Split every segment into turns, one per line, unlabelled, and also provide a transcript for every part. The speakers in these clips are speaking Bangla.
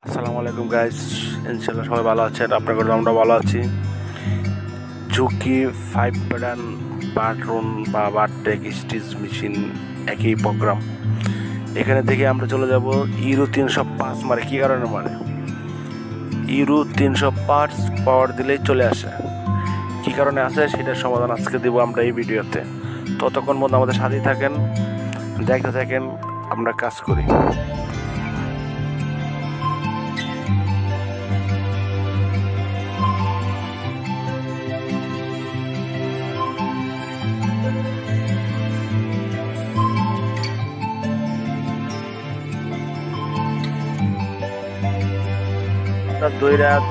আসসালামু আলাইকুম গাইস, ইনশাআল্লাহ সবাই ভালো আছেন। আপনাদের আমরা ভালো আছি। জুকি 5 প্যাটার্ন বাটরুন বা বারটেক স্টিচ মেশিন একই প্রোগ্রাম। এখানে থেকে আমরা চলে যাব ইউরো 305 মানে কি কারণে মানে ইউরো 305 পাওয়ার দিলেই চলে আসে। কি কারণে আসে সেটার সমাধান আজকে দেব আমরা এই ভিডিওতে। ততক্ষণ পর্যন্ত আমাদের সাথেই থাকেন, দেখতে থাকেন, আমরা কাজ করি।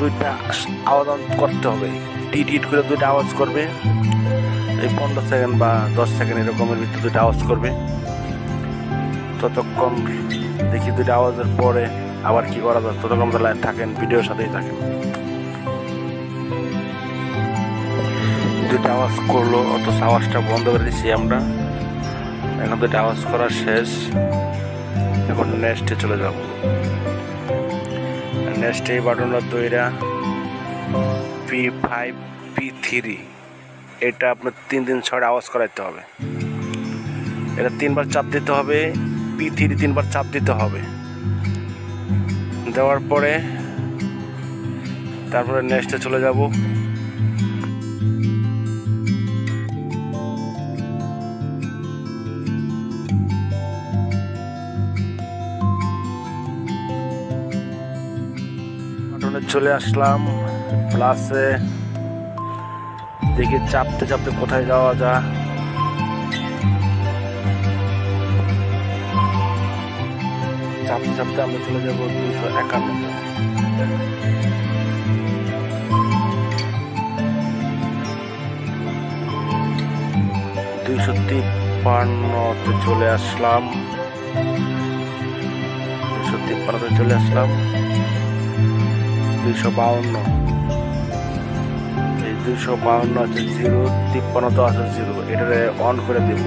দুইটা আওয়াজ করতে হবে, টিট করে দুইটা আওয়াজ করবে। এই 15 সেকেন্ড বা 10 সেকেন্ড এরকমের ভিতরে দুইটা আওয়াজ করবে। ততক্ষণ দেখি দুইটা আওয়াজের পরে আবার কি করা যায়। ততক্ষণ আমাদের লাইন থাকেন, ভিডিওর সাথেই থাকেন। দুইটা আওয়াজ করলো, অথচ আওয়াজটা বন্ধ করে দিচ্ছি আমরা। এখন দুইটা আওয়াজ করা শেষ, এখন নেক্সটে চলে যাব। নেক্সট এই বাটনটা তৈরা P5 P3, এটা আপনার 3 ছড়ে আওয়াজ করাইতে হবে। এটা 3বার চাপ দিতে হবে। P3 3বার চাপ দিতে হবে। দেওয়ার পরে তারপরে নেক্সটে চলে যাব। চলে আসলাম প্লাসে, দেখি চাপতে চাপতে কোথায় যাওয়া যায়। চাপতে চাপতে আমরা চলে যাবো 251। 253 চলে আসলাম। 253 চলে আসলাম। 252, এই 252 আছে 0, 53 তো আছে 0। এটারে অন করে দেব।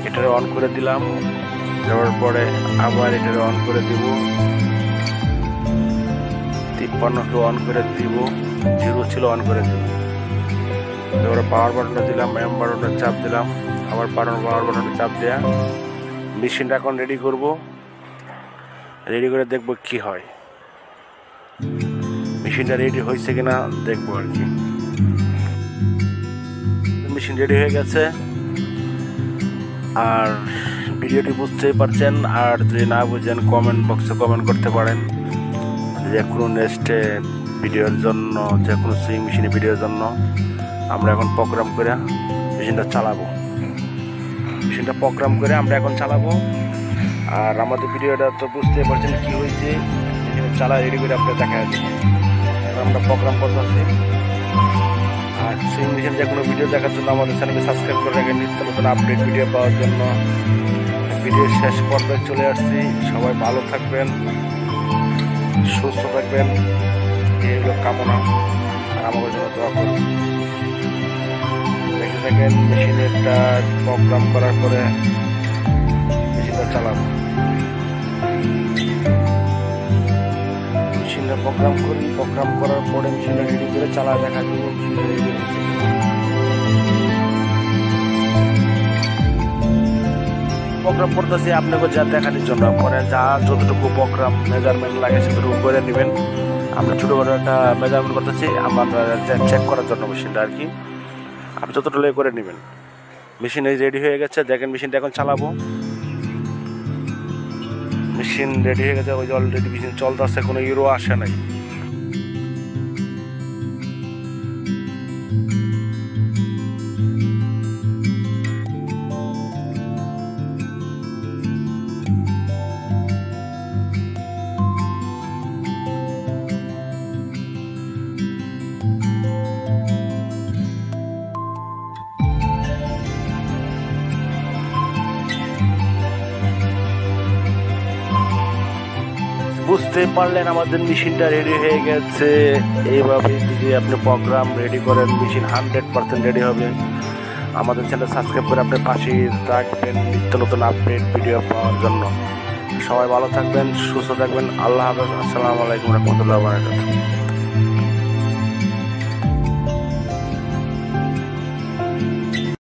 এটারে অন করে দিলাম। দেওয়ার পরে আবার এটারে অন করে দিব। 53কে অন করে দিব, 0 ছিল অন করে দিব। এবারে পাওয়ার বাটনটা দিলাম, এম বাটনটা চাপ দিলাম, আবার পাওয়ার বাটনটা চাপ দেয়া মেশিনটা এখন রেডি করব। রেডি করে দেখব কি হয়। মেশিনটা রেডি হয়েছে কিনা দেখবো আর কি। মেশিন রেডি হয়ে গেছে। আর ভিডিওটি বুঝতেই পারছেন। আর যদি না বুঝেন কমেন্ট বক্সে কমেন্ট করতে পারেন। যে কোনো নেক্সটে ভিডিওর জন্য, যে কোনো সুইং মেশিনের ভিডিওর জন্য আমরা এখন প্রোগ্রাম করে মেশিনটা চালাবো। মেশিনটা প্রোগ্রাম করে আমরা এখন চালাবো। আর আমাদের ভিডিওটা তো বুঝতেই পারছেন কি হয়েছে। চালা রেডি করে আপনার দেখা যাচ্ছে। আমরা প্রোগ্রাম করতেছি। আর সুইং মেশিন যে কোনো ভিডিও দেখার জন্য আমাদের চ্যানেলকে সাবস্ক্রাইব করে রাখেন, নিত্য নতুন আপডেট ভিডিও পাওয়ার জন্য। ভিডিওর শেষ পর্যায়ে চলে আসছি। সবাই ভালো থাকবেন, সুস্থ থাকবেন, এই হলো কামনা। আর আমাদের জন্য দোয়া করুন। দেখে থাকেন মেশিনেরটা প্রোগ্রাম করার পরে মেশিনটা চালাবো। মেশিনটা প্রোগ্রাম করি, প্রোগ্রাম করার পরে মেশিনটা রেডি করে চালা দেখা দিব। প্রোগ্রাম করতেছি আপনাকে যা দেখানোর জন্য। পরে যা যতটুকু প্রোগ্রাম মেজারমেন্ট লাগে সেটুকু করে নেবেন। আমরা ছোটোখাটো একটা মেজারমেন্ট করতেছি আমরা চেক করার জন্য মেশিনটা আর কি। আপনি যতটুকু করে নেবেন। মেশিন এই রেডি হয়ে গেছে, দেখেন মেশিনটা এখন চালাবো। মেশিন রেডি হয়ে গেছে, ওই যে অলরেডি মেশিন চলতেছে, কোনো ইউরো আসে নাই। বুঝতে পারলেন আমাদের মেশিনটা রেডি হয়ে গেছে। এইভাবে যদি আপনি প্রোগ্রাম রেডি করেন মেশিন 100% রেডি হবে। আমাদের চ্যানেল সাবস্ক্রাইব করে আপনার পাশে রাখবেন নিত্য নতুন আপডেট ভিডিও পাওয়ার জন্য। সবাই ভালো থাকবেন, সুস্থ থাকবেন। আল্লাহ হাফেজ। আসসালামু আলাইকুম রহমতুল্লাহ বারাকাতুহু।